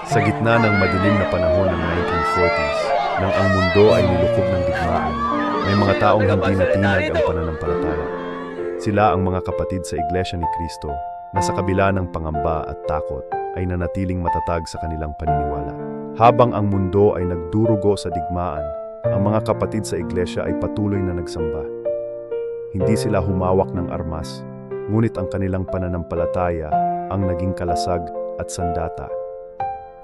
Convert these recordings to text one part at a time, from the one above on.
Sa gitna ng madilim na panahon ng 1940s, nang ang mundo ay nilukob ng digmaan, may mga taong hindi natinag ang pananampalataya. Sila ang mga kapatid sa Iglesia ni Cristo na sa kabila ng pangamba at takot ay nanatiling matatag sa kanilang paniniwala. Habang ang mundo ay nagdurugo sa digmaan, ang mga kapatid sa Iglesia ay patuloy na nagsamba. Hindi sila humawak ng armas, ngunit ang kanilang pananampalataya ang naging kalasag at sandata.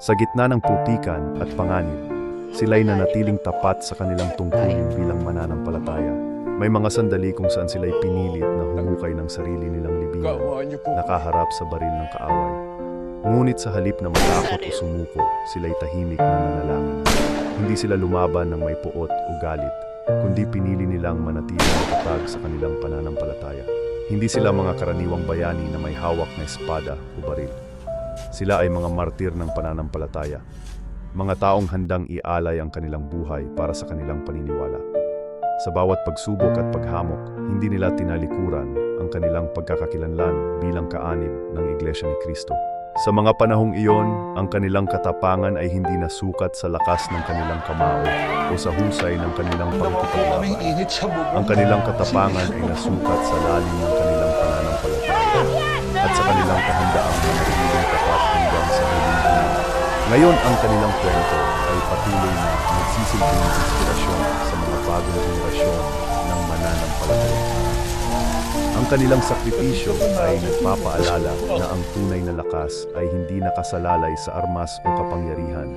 Sa gitna ng putikan at panganib, sila'y nanatiling tapat sa kanilang tungkulin bilang mananampalataya. May mga sandali kung saan sila'y pinilit na humukay ng sarili nilang libingan, nakaharap sa baril ng kaaway. Ngunit sa halip na matakot o sumuko, sila'y tahimik na nanalangin. Hindi sila lumaban ng may puot o galit, kundi pinili nilang manatiling matatag sa kanilang pananampalataya. Hindi sila mga karaniwang bayani na may hawak na espada o baril. Sila ay mga martir ng pananampalataya, mga taong handang ialay ang kanilang buhay para sa kanilang paniniwala. Sa bawat pagsubok at paghamok, hindi nila tinalikuran ang kanilang pagkakakilanlan bilang kaanib ng Iglesia ni Cristo. Sa mga panahong iyon, ang kanilang katapangan ay hindi nasukat sa lakas ng kanilang kamao o sa husay ng kanilang pagkikipaglaban. Ang kanilang katapangan ay nasukat sa lalim ng kanilang pananampalataya at sa kanilang kahandaang manatiling tapat hanggang sa huling dulo. Ngayon, ang kanilang kwento ay patuloy na nagsisilbing inspirasyon sa mga bagong henerasyon ng mananampalataya. Ang kanilang sakripisyo ay nagpapaalala na ang tunay na lakas ay hindi nakasalalay sa armas o kapangyarihan,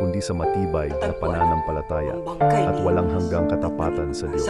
kundi sa matibay na pananampalataya at walang hanggang katapatan sa Diyos.